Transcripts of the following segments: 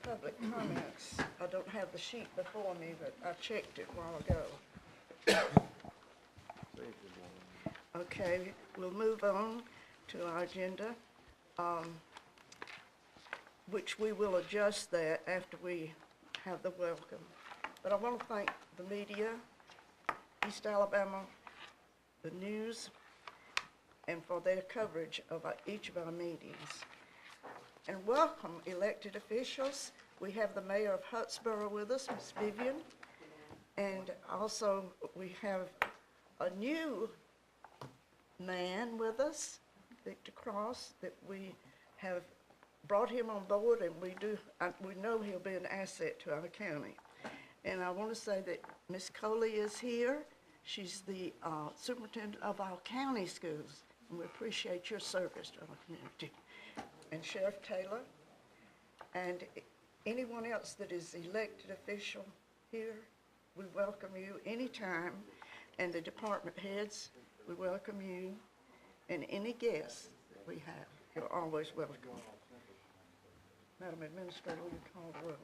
public comments. I don't have the sheet before me, but I checked it a while ago. Okay, we'll move on to our agenda, which we will adjust that after we have the welcome. But I want to thank the media, East Alabama, the news, and for their coverage of each of our meetings. And welcome elected officials. We have the mayor of Huntsboro with us, Ms. Vivian. And also we have a new man with us, Victor Cross, that we have brought him on board, and we know he'll be an asset to our county. And I want to say that Ms. Coley is here. She's the superintendent of our county schools, and we appreciate your service to our community. And Sheriff Taylor, and anyone else that is elected official here, we welcome you anytime. And the department heads, we welcome you. And any guests that we have, you're always welcome. Madam Administrator, will you call the roll?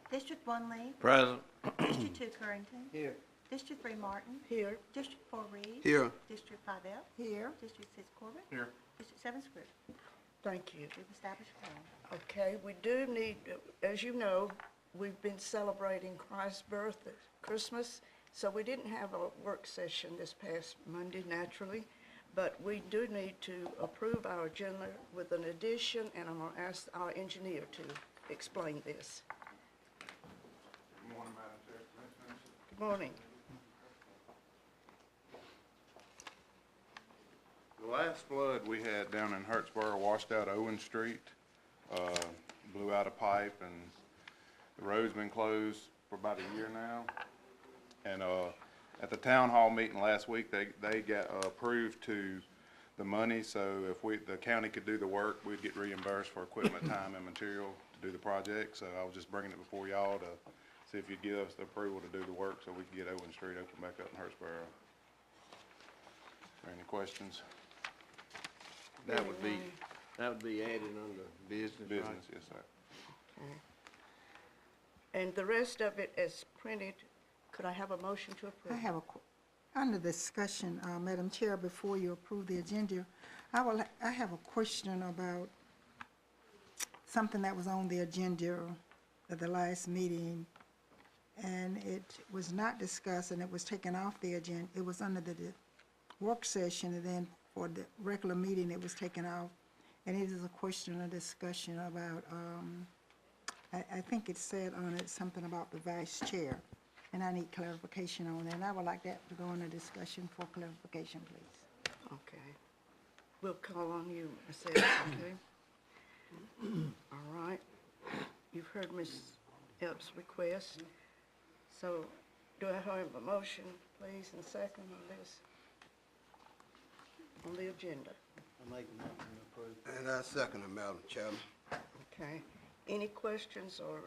District 1 Lee. Present. District 2 Currington. Here. District 3 Martin. Here. District 4 Reed. Here. District 5 L. Here. District 6 Corbett. Here. District 7 Scribb. Thank you. We've established a quorum. Okay, we do need, as you know, we've been celebrating Christ's birth at Christmas, so we didn't have a work session this past Monday, naturally, but we do need to approve our agenda with an addition, and I'm going to ask our engineer to explain this. Good morning, Madam Chair, Commissioners. Good morning. The last flood we had down in Hurtsboro washed out Owen Street, blew out a pipe, and the road's been closed for about a year now. And at the town hall meeting last week, they got approved to the money, so if the county could do the work, we'd get reimbursed for equipment, time, and material to do the project. So I was just bringing it before y'all to see if you'd give us the approval to do the work so we could get Owen Street open back up in Hurtsboro. Are there any questions? That would be added under business, right? Business, yes, sir. Okay. And the rest of it is printed. Could I have a motion to approve? I have under discussion, Madam Chair, before you approve the agenda, I have a question about something that was on the agenda at the last meeting, and it was not discussed, and it was taken off the agenda. It was under the work session, and then for the regular meeting, it was taken off. And it is a question of discussion about, I think it said on it something about the vice chair. And I need clarification on that. And I would like that to go into discussion for clarification, please. Okay. We'll call on you, Ms. Ellis, okay? All right. You've heard Ms. Epps' request. So do I have a motion, please, and second on this? On the agenda. I make a motion to approve. And I second it, Madam Chairman. Okay. Any questions or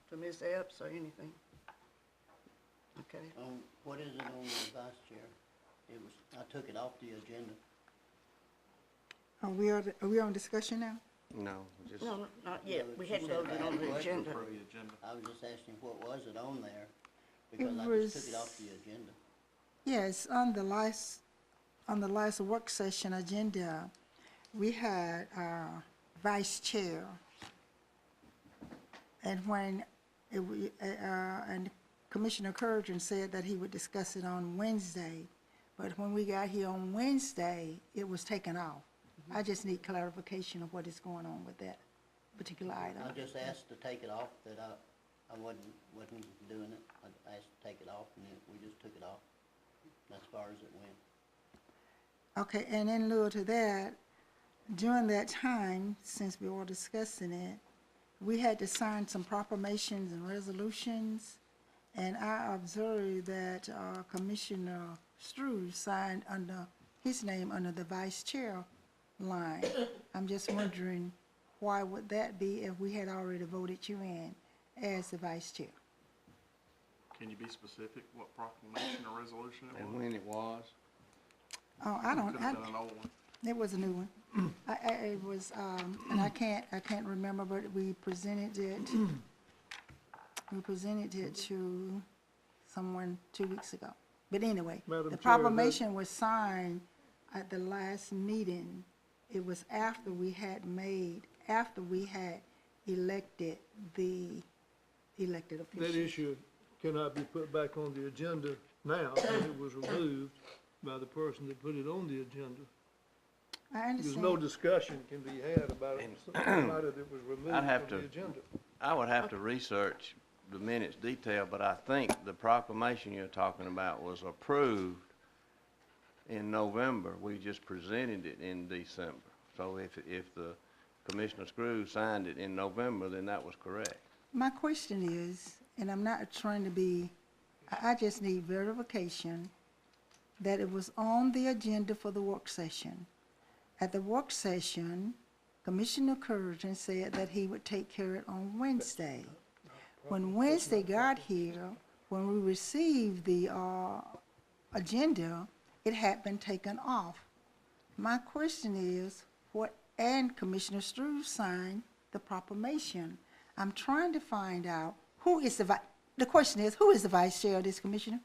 to Ms. Epps or anything? Okay. What is it on the vice chair? I took it off the agenda. Are we on discussion now? No, just. No, not yet. We She hadn't said voted I on had a the question agenda. for I was just asking what was it on there, because I was- just took it off the agenda. Yes, on the last work session agenda, we had vice chair. And when and Commissioner Currington said that he would discuss it on Wednesday, but when we got here on Wednesday, it was taken off. I just need clarification of what is going on with that particular item. I just asked to take it off, that I wasn't doing it. I asked to take it off, and then we just took it off, as far as it went. Okay, and in lieu to that, during that time, since we were discussing it, we had to sign some proclamations and resolutions, and I observed that Commissioner Struz signed under his name under the vice chair line. I'm just wondering, why would that be if we had already voted you in as the vice chair? Can you be specific what proclamation or resolution it was? And when it was? Oh, I don't, Could have been an old one. It was a new one. It was, and I can't remember, but we presented it to someone 2 weeks ago. But anyway, Madam the Chair, proclamation was signed at the last meeting. It was after we had elected the elected That officials. issue cannot be put back on the agenda now, and it was removed by the person that put it on the agenda. I There's no understand. discussion can be had about it, a matter that was removed I'd have from the to- agenda. I would have to research the minutes detail, but I think the proclamation you're talking about was approved in November. We just presented it in December. So if the Commissioner Screws signed it in November, then that was correct. My question is, and I'm not trying to be, I just need verification that it was on the agenda for the work session. At the work session, Commissioner Curtin said that he would take care of it on Wednesday. When Wednesday got here, when we received the agenda, it had been taken off. My question is, and Commissioner Strews signed the proclamation. I'm trying to find out who is the question is, who is the vice chair of this commissioner?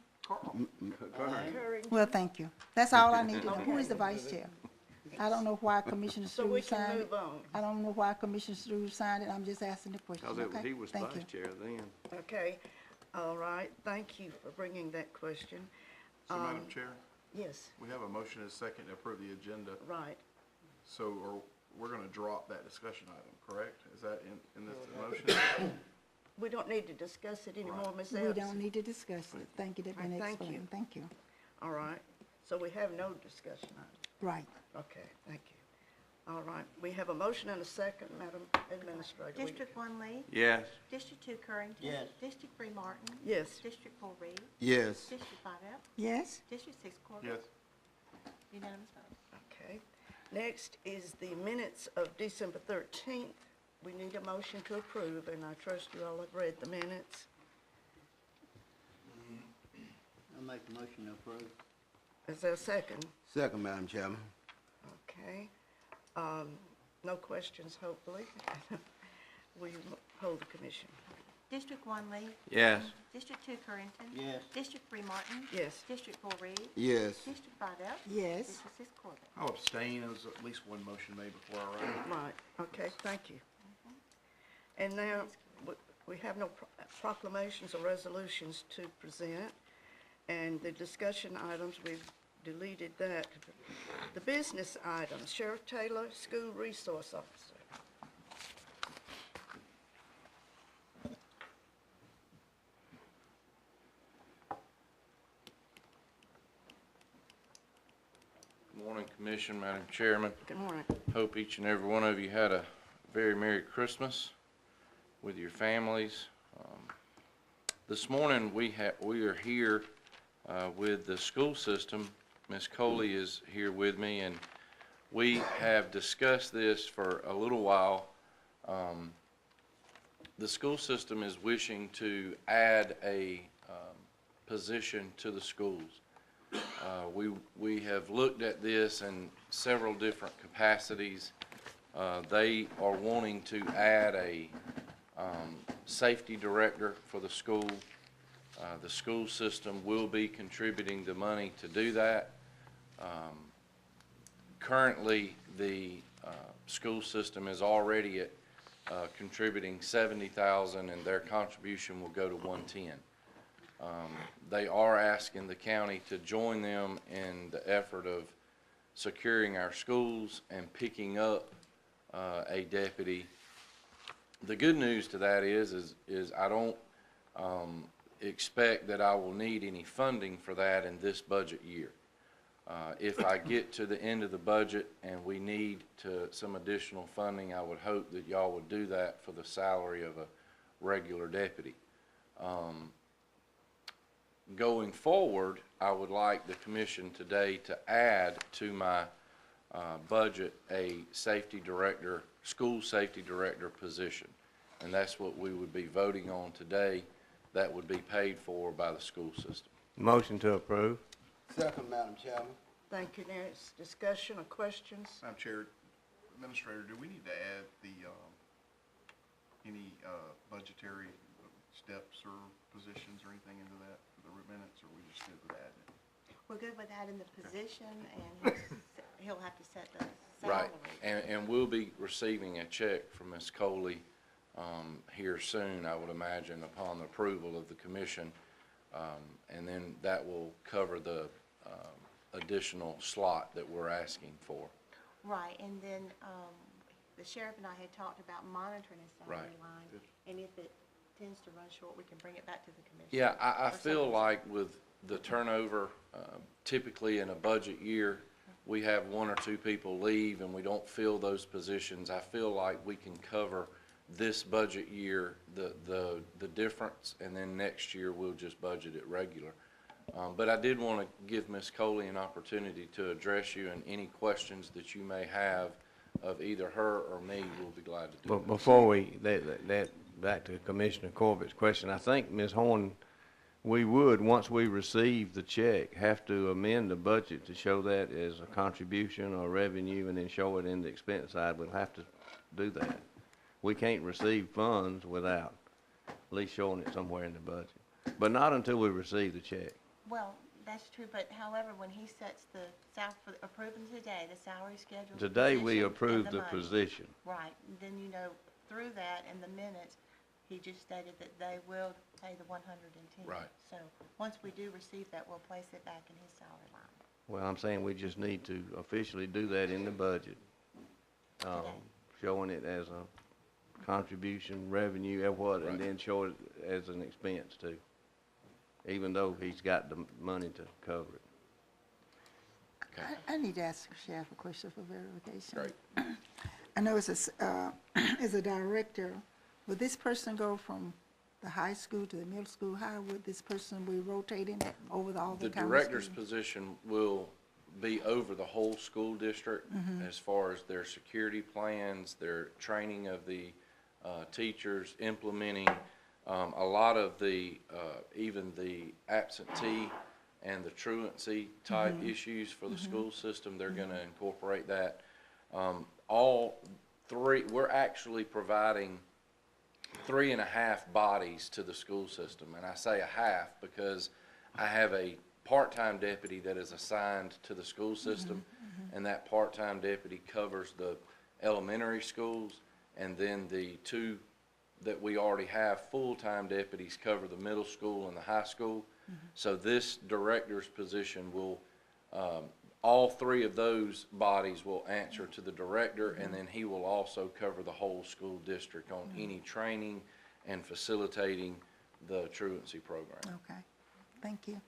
Curry, Well, thank you. That's all I need to know. Who is the vice chair? I don't know why Commissioner so we Strews can signed it. move on. I don't know why Commissioner Strews signed it. I'm just asking the question, Because okay? he was Thank you. vice chair then. Okay, all right, thank you for bringing that question. So, Madam Chair, Yes, we have a motion and a second to approve the agenda, right. so we're gonna drop that discussion item, correct? Is that in this motion? We don't need to discuss it anymore, Ms. We Epps? don't need to discuss it. Thank you, that's been All right, thank you. explained. Thank you. All right, so we have no discussion item. Right. Okay, thank you. All right, we have a motion and a second, Madam Administrator. We- District 1 Lee, Yes. District 2 Currington. Yes. District 3 Martin. Yes, District 4 Reed, Yes. District 5 F, Yes? District 6 Corbett. Yes. Unanimous vote. okay. Next is the minutes of December 13th. We need a motion to approve, and I trust you all have read the minutes. I'll make the motion to approve. Is there a second? Second, Madam Chairman. Okay. No questions, hopefully. Will you hold the commission? District 1 Lee, Yes. District 2 Currington. Yes. District 3 Martin. Yes. District 4 Reed, Yes. District 5 F. Yes. District 6 Corbett. I'll abstain, there was at least one motion made before I arrived. Right, okay, thank you. And now, we have no proclamations or resolutions to present, and the discussion items, we've deleted that. The business items, Sheriff Taylor, School Resource Officer. Good morning, Commission, Madam Chairman. Good morning. Hope each and every one of you had a very Merry Christmas with your families. This morning, we are here with the school system. Ms. Coley is here with me, and we have discussed this for a little while. The school system is wishing to add a position to the schools. We have looked at this in several different capacities. They are wanting to add a safety director for the school. The school system will be contributing the money to do that. Currently, the school system is already at contributing $70,000, and their contribution will go to $110,000. They are asking the county to join them in the effort of securing our schools and picking up a deputy. The good news to that is I don't expect that I will need any funding for that in this budget year. If I get to the end of the budget and we need some additional funding, I would hope that y'all would do that for the salary of a regular deputy. Going forward, I would like the commission today to add to my budget a safety director, school safety director position. And that's what we would be voting on today. That would be paid for by the school system. Motion to approve. Second, Madam Chairman. Thank you. Next, discussion or questions? Madam Chair, Administrator, do we need to add the, any, budgetary steps or positions or anything into that for the minutes, or we just good with adding it? We're good with that in the position, and he'll have to set the salary. Right, and we'll be receiving a check from Ms. Coley here soon, I would imagine, upon the approval of the commission. And then that will cover the additional slot that we're asking for. Right, and then, the sheriff and I had talked about monitoring his salary Right. line, and if it tends to run short, we can bring it back to the commission. Yeah, I or feel something. like with the turnover, typically in a budget year, we have one or two people leave and we don't fill those positions. I feel like we can cover this budget year, the difference, and then next year we'll just budget it regular. But I did want to give Ms. Coley an opportunity to address you, and any questions that you may have of either her or me, we'll be glad to do But that. before we, back to Commissioner Corbett's question, I think, Ms. Horn, we would, once we receive the check, have to amend the budget to show that as a contribution or revenue and then show it in the expense side. We'll have to do that. We can't receive funds without at least showing it somewhere in the budget. But not until we receive the check. Well, that's true, but however, when he sets the for approving today, the salary schedule. Today, we position, approved and the money. position. Right, and then, through that, in the minutes, he just stated that they will pay the 110. Right. So, once we do receive that, we'll place it back in his salary line. Well, I'm saying we just need to officially do that in the budget, Today. showing it as a contribution, revenue, and what, and Right. then show it as an expense too, even though he's got the money to cover it. Okay. I need to ask the sheriff a question for verification. Great. I know as a director, would this person go from the high school to the middle school? How would this person be rotating over all the The time? director's position will be over the whole school district as far as their security plans, their training of the teachers, implementing a lot of the, even the absentee and the truancy type issues for the school system. They're gonna incorporate that. All three, we're actually providing 3.5 bodies to the school system. And I say a half because I have a part-time deputy that is assigned to the school system, and that part-time deputy covers the elementary schools, and then the two that we already have full-time deputies cover the middle school and the high school. So this director's position will, all three of those bodies will answer to the director, and then he will also cover the whole school district on any training and facilitating the truancy program. Okay, thank you.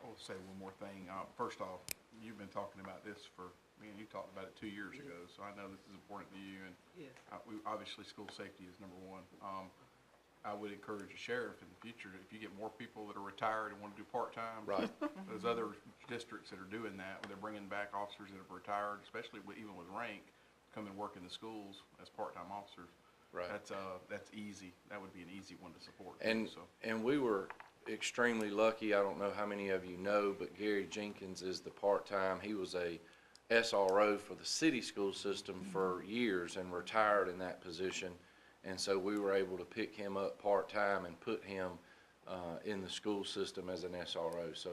I will say one more thing. First off, you've been talking about this you talked about it 2 years ago, so I know this is important to you, and obviously, school safety is number one. I would encourage the sheriff in the future, if you get more people that are retired and want to do part-time. Right. There's other districts that are doing that, where they're bringing back officers that have retired, especially even with rank, come and work in the schools as part-time officers. Right. That's easy. That would be an easy one to support. And, so. and we were extremely lucky. I don't know how many of you know, but Gary Jenkins is the part-time. He was a SRO for the city school system for years and retired in that position. And so we were able to pick him up part-time and put him in the school system as an SRO. So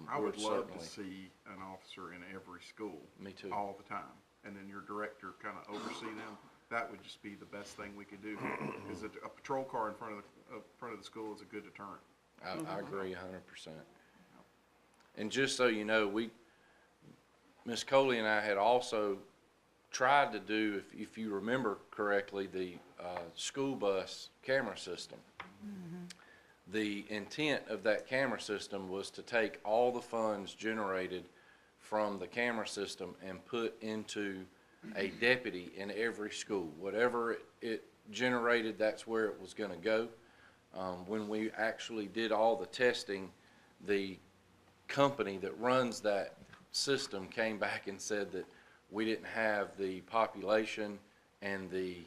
I would we're love to certainly- see an officer in every school. Me too. All the time. And then your director kind of oversee them. That would just be the best thing we could do. Because a patrol car in front of the school is a good deterrent. I agree 100%. And just so you know, Ms. Coley and I had also tried to do, if you remember correctly, the school bus camera system. The intent of that camera system was to take all the funds generated from the camera system and put into a deputy in every school. Whatever it generated, that's where it was gonna go. When we actually did all the testing, the company that runs that system came back and said that we didn't have the population and the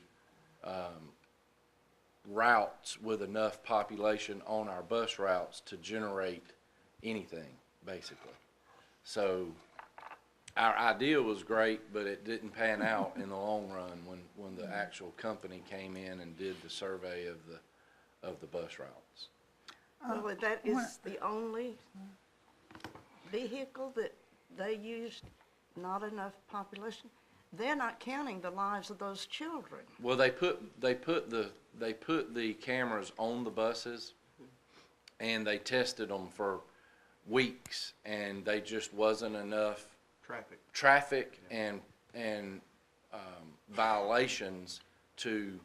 routes with enough population on our bus routes to generate anything, basically. So our idea was great, but it didn't pan out in the long run when the actual company came in and did the survey of the bus routes. Well, that is the only vehicle that they used, not enough population. They're not counting the lives of those children. Well, they put the cameras on the buses, and they tested them for weeks, and they just wasn't enough traffic and violations to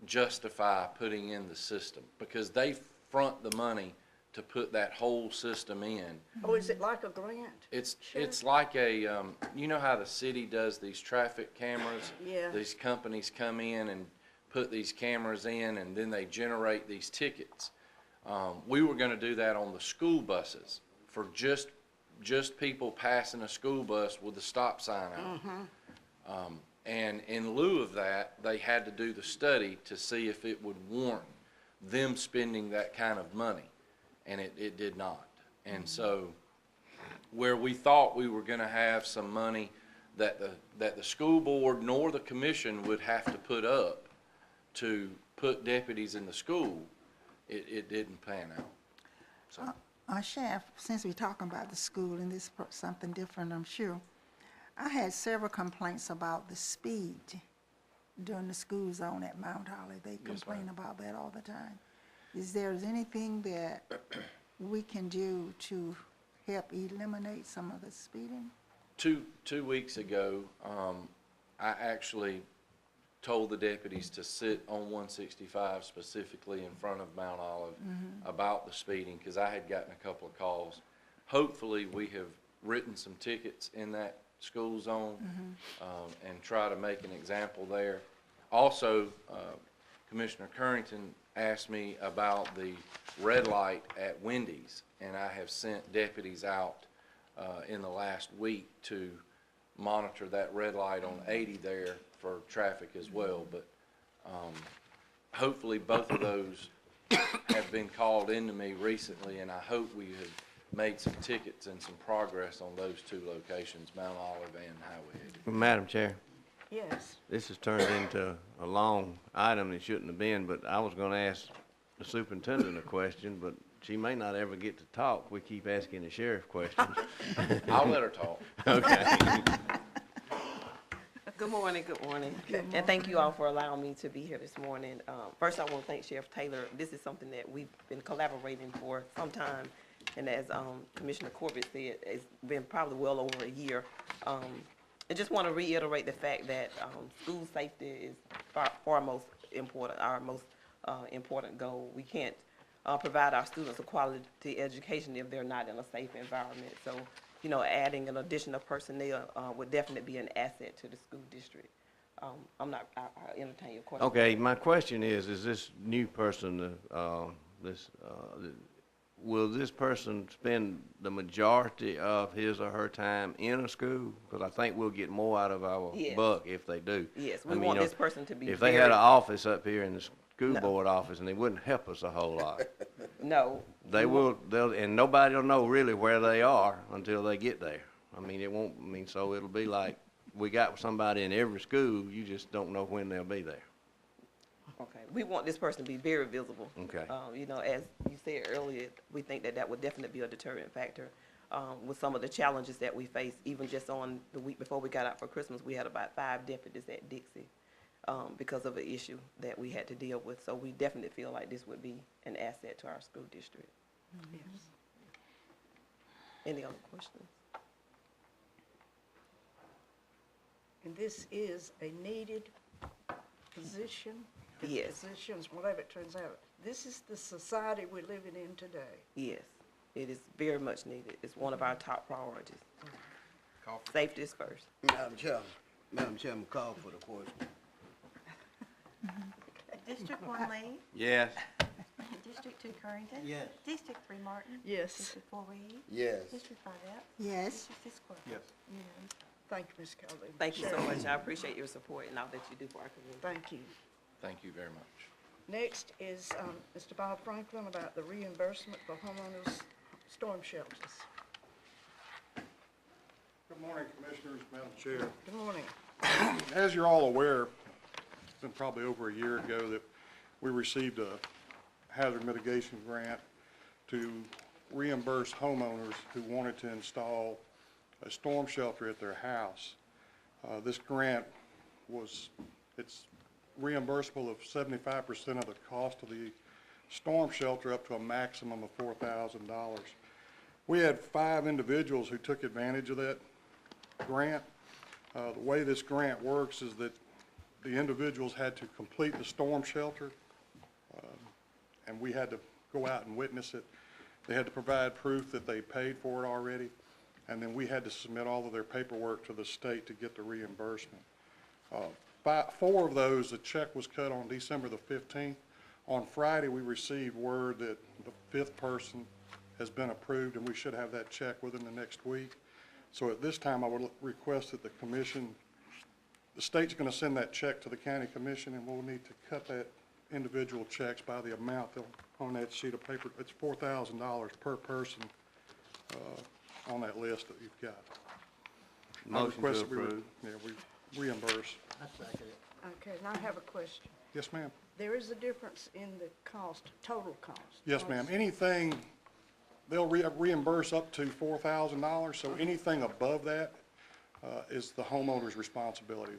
justify putting in the system, because they front the money to put that whole system in. Oh, is it like a grant? It's like a, you know how the city does these traffic cameras? Yeah. These companies come in and put these cameras in, and then they generate these tickets. We were gonna do that on the school buses for just people passing a school bus with a stop sign out. And in lieu of that, they had to do the study to see if it would warrant them spending that kind of money, and it did not. And so, where we thought we were gonna have some money that the school board nor the commission would have to put up to put deputies in the school, it didn't pan out. So, Sheriff, since we're talking about the school, and this is something different, I'm sure, I had several complaints about the speed during the school zone at Mount Holly. They complain about that all the time. Is there anything that we can do to help eliminate some of the speeding? two weeks ago, I actually told the deputies to sit on 165 specifically in front of Mount Olive about the speeding, because I had gotten a couple of calls. Hopefully, we have written some tickets in that school zone and try to make an example there. Also, Commissioner Currington asked me about the red light at Wendy's, and I have sent deputies out in the last week to monitor that red light on 80 there for traffic as well. But hopefully both of those have been called into me recently, and I hope we have made some tickets and some progress on those two locations, Mount Olive and Highway 80. Madam Chair, Yes. this has turned into a long item it shouldn't have been, but I was gonna ask the superintendent a question, but she may not ever get to talk. We keep asking the sheriff questions. I'll let her talk. Okay. Good morning, good morning. And thank you all for allowing me to be here this morning. First, I want to thank Sheriff Taylor. This is something that we've been collaborating for some time. And as Commissioner Corbett said, it's been probably well over a year. I just want to reiterate the fact that school safety is far most important, our most important goal. We can't provide our students a quality education if they're not in a safe environment. So, you know, adding an additional personnel would definitely be an asset to the school district. I'll entertain your question. Okay, my question is this new person, will this person spend the majority of his or her time in a school? Because I think we'll get more out of our buck if they do. Yes, we want this person to be if they had an office up here in the school board office, and they wouldn't help us a whole lot. No. And nobody will know really where they are until they get there. I mean, so it'll be like, we got somebody in every school, you just don't know when they'll be there. Okay, we want this person to be very visible. Okay. You know, as you said earlier, we think that would definitely be a deterrent factor with some of the challenges that we face. Even just on the week before we got out for Christmas, we had about 5 deputies at Dixie because of an issue that we had to deal with. So we definitely feel like this would be an asset to our school district. Yes. Any other questions? And this is a needed position? Yes. Positions, whatever it turns out. This is the society we're living in today. Yes, it is very much needed. It's one of our top priorities. Call for- Safety is first. Madam Chairman, call for the question. District 1 Lee, Yes. District 2 Currington. Yes. District 3 Martin. Yes. District 4 Reed. Yes. District 5 Epps. Yes. District 6 Corcoran. Yes. Unanimous. Thank you, Ms. Calhoun. Thank you so Sheriff, much. I appreciate your support and all that you do for our community. Thank you. Thank you very much. Next is Mr. Bob Franklin about the reimbursement for homeowners' storm shelters. Good morning, Commissioners, Madam Chair. Good morning. As you're all aware, it's been probably over a year ago that we received a hazard mitigation grant to reimburse homeowners who wanted to install a storm shelter at their house. This grant it's reimbursable of 75% of the cost of the storm shelter up to a maximum of $4,000. We had 5 individuals who took advantage of that grant. The way this grant works is that the individuals had to complete the storm shelter, and we had to go out and witness it. They had to provide proof that they paid for it already, and then we had to submit all of their paperwork to the state to get the reimbursement. 4 of those, the check was cut on December the 15th. On Friday, we received word that the 5th person has been approved, and we should have that check within the next week. So at this time, I would request that the commission, the state's going to send that check to the county commission, and we'll need to cut that individual checks by the amount on that sheet of paper. It's $4,000 per person on that list that you've got. I Motion request to that we approve. we reimburse. I second it. Okay, and I have a question. Yes, ma'am. There is a difference in the cost, total cost. Yes, ma'am. Anything, they'll reimburse up to $4,000, so anything above that is the homeowner's responsibility.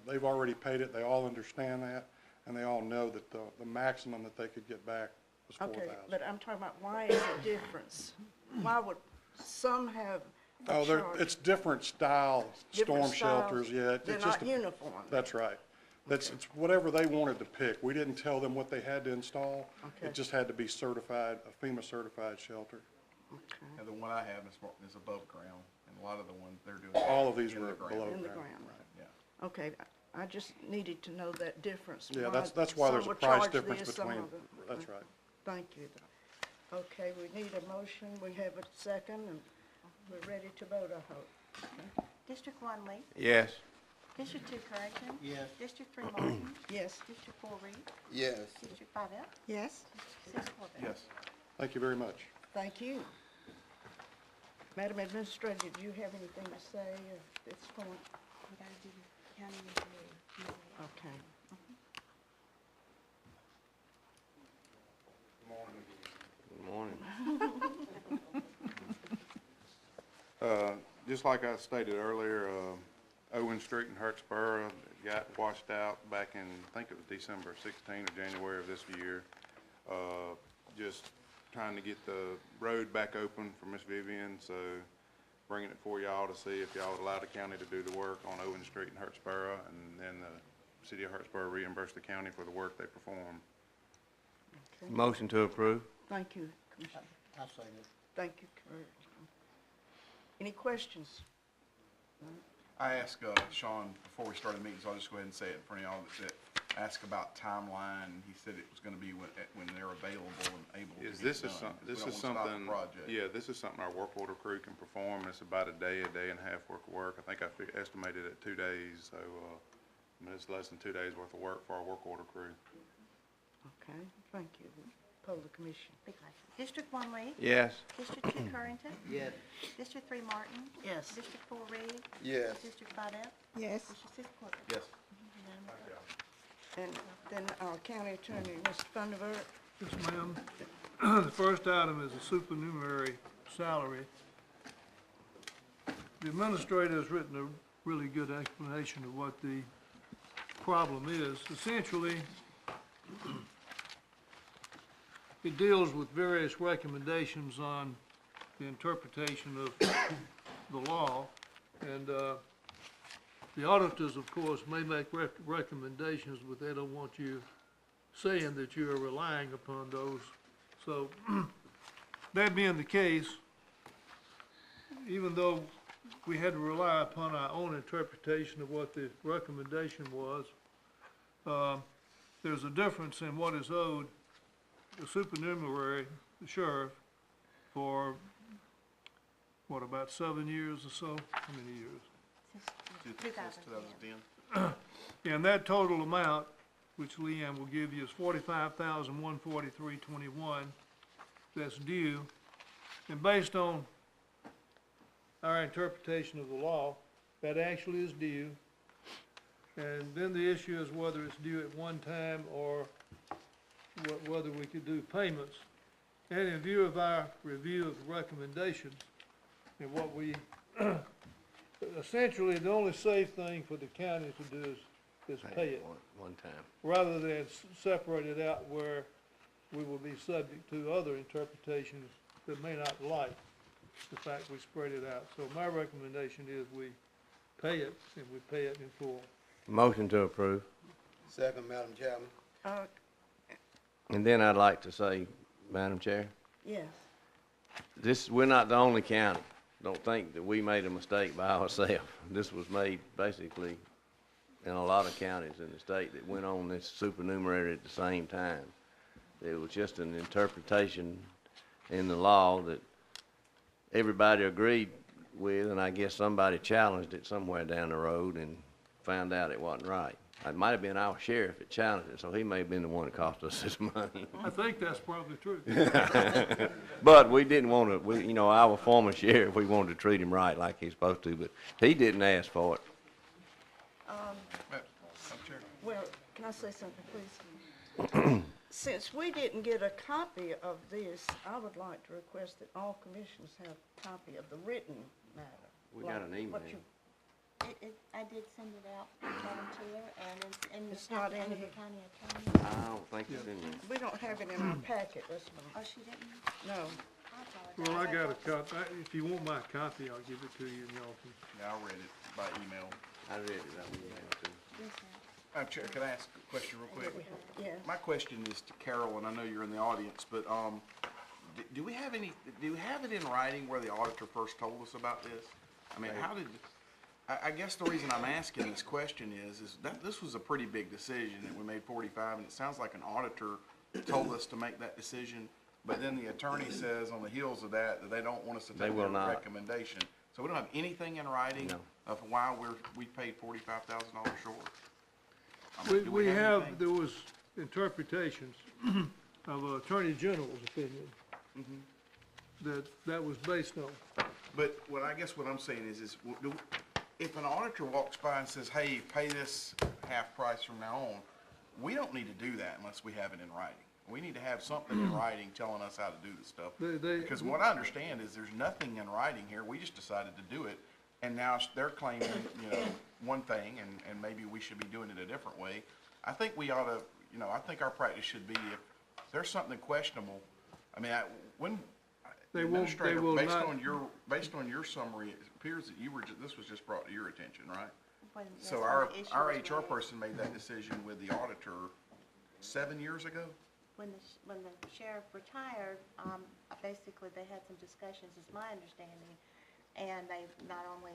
They've already paid it, they all understand that, and they all know that the maximum that they could get back was $4,000. Okay, but I'm talking about why is it difference? Why would some have a Oh, charge? it's different style Different storm styles? shelters, yeah. They're It's just not uniform. That's right. It's whatever they wanted to pick. We didn't tell them what they had to install. Okay. It just had to be certified, a FEMA certified shelter. Okay, And the one I have is above ground, and a lot of the ones they're doing. All of these in were the ground. below in the ground. ground. Yeah. Okay, I just needed to know that difference. Yeah, that's why there's a some would price charge difference this, some between, of them- that's right. Thank you. Okay, we need a motion, we have a second, and we're ready to vote, I hope. District 1, Lee. Yes. District 2, Correction. Yes. District 3, Martin. Yes, District 4, Reed. Yes. District 5, F. Yes? District 6, Corbett. Yes. Thank you very much. thank you. Madam Administrator, do you have anything to say at this point? We gotta do the county engineer. Okay. Good morning. Just like I stated earlier, Owen Street in Hurtsboro got washed out back in, I think it was December 16 or January of this year. Just trying to get the road back open for Miss Vivian, so bringing it for y'all to see if y'all would allow the county to do the work on Owen Street in Hurtsboro, and then the city of Hurtsboro reimburse the county for the work they perform. Motion to approve. Thank you, Commissioner. I second it. Thank you, Kurt. Any questions? I asked Sean before we started the meeting, so I'll just go ahead and say it in front of y'all, that ask about timeline. He said it was gonna be when they're available and able to get This done. is something, 'Cause we don't wanna stop the project. yeah, this is something our work order crew can perform. It's about a day and a half worth of work. I think I estimated at 2 days, so, I mean, it's less than 2 days worth of work for our work order crew. Okay, thank you. Poll the commission. Be glad. District 1, Lee. Yes. District 2, Corrington. Yes. District 3, Martin. Yes. District 4, Reed. Yes. District 5, F. Yes? District 6, Corbett. Yes. And then our county attorney, Mr. Thunderbird. Yes, ma'am. The first item is a supernumerary salary. The administrator has written a really good explanation of what the problem is. Essentially, it deals with various recommendations on the interpretation of the law. And the auditors, of course, may make recommendations, but they don't want you saying that you are relying upon those. So, that being the case, even though we had to rely upon our own interpretation of what the recommendation was, there's a difference in what is owed the supernumerary, the sheriff, for, what, about 7 years or so? How many years? Since 2010. 2010. And that total amount, which Leanne will give you, is $45,143.21 that's due. And based on our interpretation of the law, that actually is due. And then the issue is whether it's due at one time or whether we could do payments. And in view of our review of the recommendations and what we, essentially, the only safe thing for the county to do is pay it, One time. rather than separate it out where we will be subject to other interpretations that may not like the fact we spread it out. So my recommendation is we pay it, and we pay it in full. Motion to approve. Second, Madam Chairman. And then I'd like to say, Madam Chair, Yes. we're not the only county. Don't think that we made a mistake by ourselves. This was made basically in a lot of counties in the state that went on this supernumerary at the same time. It was just an interpretation in the law that everybody agreed with, and I guess somebody challenged it somewhere down the road and found out it wasn't right. It might have been our sheriff that challenged it, so he may have been the one that cost us this money. I think that's probably true. But we didn't want to, our former sheriff, we wanted to treat him right like he's supposed to, but he didn't ask for it. Madam Chair. Well, can I say something, please? Since we didn't get a copy of this, I would like to request that all commissioners have a copy of the written matter. We got an email. What you- I did send it out, Madam Chair, and it's in the It's not packet in of the here. county attorney. I don't think it's in there. We don't have it in our packet this Oh, month. she didn't? No. I apologize. Well, I got a copy. If you want my copy, I'll give it to you, and y'all can. Yeah, I read it by email. I read it, I emailed too. Yes, sir. Madam Chair, can I ask a question real quick? Yes. My question is to Carol, and I know you're in the audience, but, do we have it in writing where the auditor first told us about this? I mean, I guess the reason I'm asking this question is that this was a pretty big decision, that we made 45, and it sounds like an auditor told us to make that decision, but then the attorney says on the heels of that they don't want us to They take will their not. recommendation. So we don't have anything in writing No. of why we paid $45,000 short? I mean, do We have, anything? there was interpretations of Attorney General's opinion that was based on. But I guess what I'm saying is if an auditor walks by and says, hey, pay this half price from now on, we don't need to do that unless we have it in writing. We need to have something in writing telling us how to do this stuff. Because what I understand is there's nothing in writing here. We just decided to do it. And now they're claiming, one thing, and maybe we should be doing it a different way. I think we ought to, I think our practice should be if there's something questionable, I mean, when, They the won't- they administrator, will based not- on your summary, it appears that this was just brought to your attention, right? When- yes, So when our the issue HR was raised. person made that decision with the auditor 7 years ago? When the sheriff retired, basically they had some discussions, is my understanding, and they not only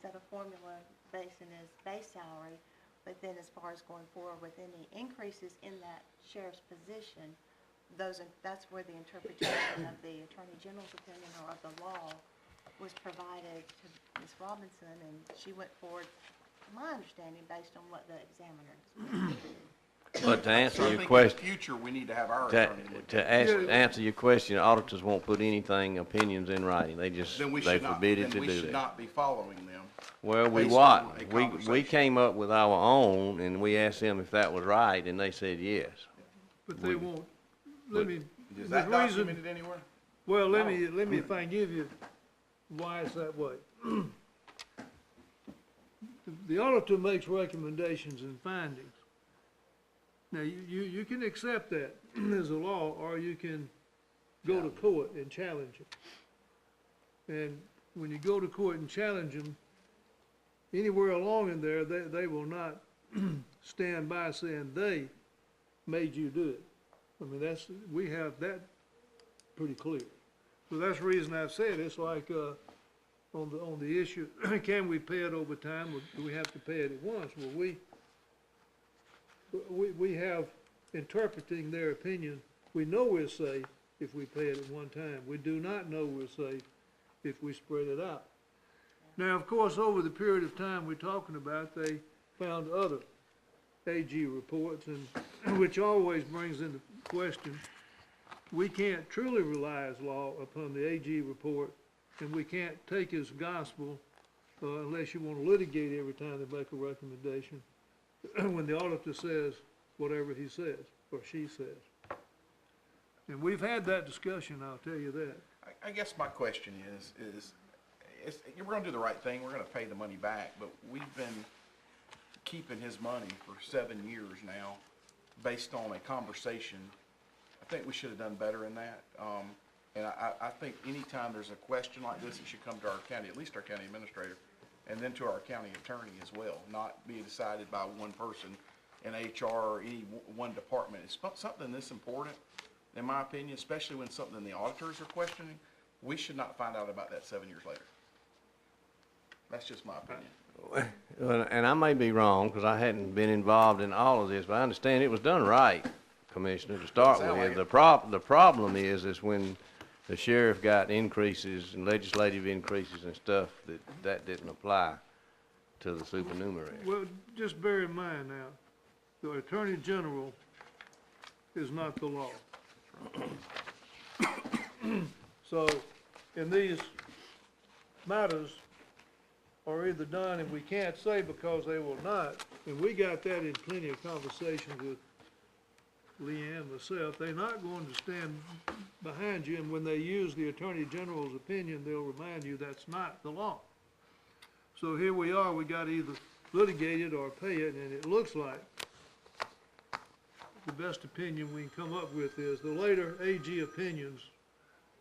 set a formula based on his base salary, but then as far as going forward with any increases in that sheriff's position, that's where the interpretation of the Attorney General's opinion or of the law was provided to Ms. Robinson, and she went forward, my understanding, based on what the examiner. But to So answer I your think question, in the future, we need to have our to, attorney look at it. answer your question, auditors won't put anything, opinions in writing. They just, Then we they should not, forbid then to we do should that. not be following them. Well, we based what? on a We conversation. came up with our own, and we asked them if that was right, and they said yes. But they won't, let me, Is the that reason, documented anywhere? well, let me, if I can give you why it's that way. The auditor makes recommendations and findings. Now, you can accept that as a law, or you can go to court and challenge it. And when you go to court and challenge them, anywhere along in there, they will not stand by saying they made you do it. I mean, we have that pretty clear. So that's the reason I've said it's like, on the issue, can we pay it over time, or do we have to pay it at once? Well, we have interpreting their opinion. We know we're safe if we pay it at one time. We do not know we're safe if we spread it out. Now, of course, over the period of time we're talking about, they found other AG reports, and which always brings into question, we can't truly rely as law upon the AG report and we can't take as gospel, unless you wanna litigate every time they make a recommendation, when the auditor says whatever he says, or she says. And we've had that discussion, I'll tell you that. I guess my question is, we're gonna do the right thing, we're gonna pay the money back, but we've been keeping his money for 7 years now, based on a conversation. I think we should have done better in that. And I think anytime there's a question like this, it should come to our county, at least our county administrator, and then to our county attorney as well, not be decided by one person in HR or any one department. It's something this important, in my opinion, especially when something the auditors are questioning, we should not find out about that 7 years later. That's just my opinion. Well, and I may be wrong, because I hadn't been involved in all of this, but I understand it was done right, Commissioner, to start Sound like with. it. The problem is when the sheriff got increases and legislative increases and stuff, that didn't apply to the supernumerary. Well, just bear in mind now, the Attorney General is not the law. So, in these matters are either done, and we can't say because they will not, and we got that in plenty of conversations with Leanne, myself, they're not going to stand behind you, and when they use the Attorney General's opinion, they'll remind you that's not the law. So here we are, we got to either litigate it or pay it, and it looks like the best opinion we can come up with is the later AG opinions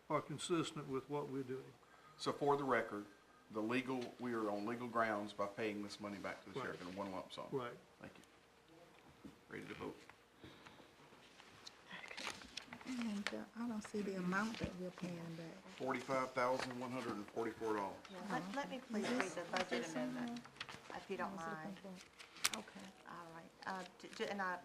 are consistent with what we're doing. So for the record, we are on legal grounds by paying this money back to the sheriff in one lump sum. Right. Thank you. Ready to vote? And I don't see the amount that we're paying back. $45,144. Yeah, let me please read the budget amendment, if you don't mind. Okay. All right,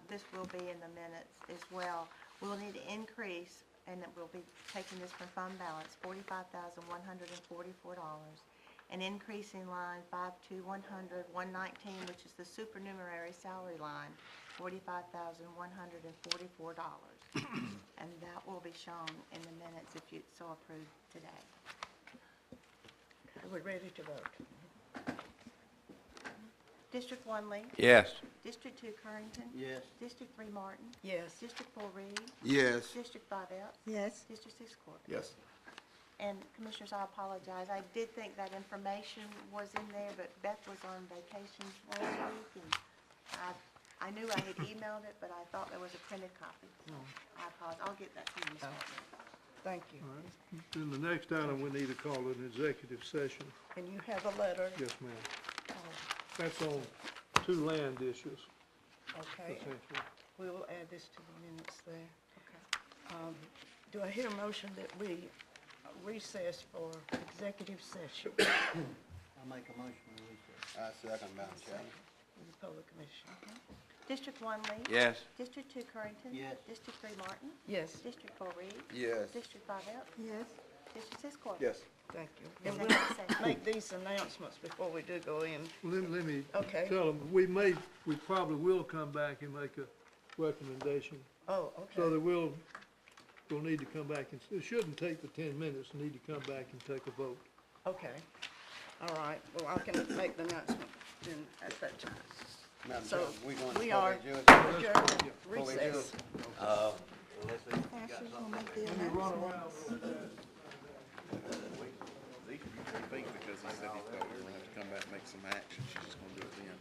this will be in the minutes as well. We will need to increase, and it will be taking this from fund balance, $45,144, and increasing line 52100-119, which is the supernumerary salary line, $45,144. And that will be shown in the minutes if you so approve today. Are we ready to vote? District 1 Lee? Yes. District 2 Currington? Yes. District 3 Martin? Yes. District 4 Reed? Yes. District 5 Epps? Yes. District 6 Corbett? Yes. And Commissioners, I apologize. I did think that information was in there, but Beth was on vacation last week, and I knew I had emailed it, but I thought there was a printed copy. So I apologize. I'll get that to you, Ms. Martin. Thank you. All right. Then the next item, we need to call an executive session. And you have a letter. Yes, ma'am. Oh, That's on 2 land issues, okay, essentially. we will add this to the minutes there. Okay. Do I hear a motion that we recess for executive session I'll make a motion to recess. I second, Madam Chairman. in the public commission? District 1 Lee? Yes. District 2 Currington? Yes. District 3 Martin? Yes, District 4 Reed? Yes. District 5 Epps? Yes. District 6 Corbett? Yes. thank you. And Executive we'll session. make these announcements before we do go in. Let me Okay. tell them, we probably will come back and make a recommendation. Oh, So okay. that we'll need to come back, and it shouldn't take the 10 minutes, need to come back and take a vote. Okay. All right, well, I can make the announcement then at that time. Madam So, Chairman, we going to we fully are adjourn? adjourned, recess. Ashley's gonna make the announcements. These are 3 things because he said he thought we were going to have to come back and make some action. She's just going to do it then.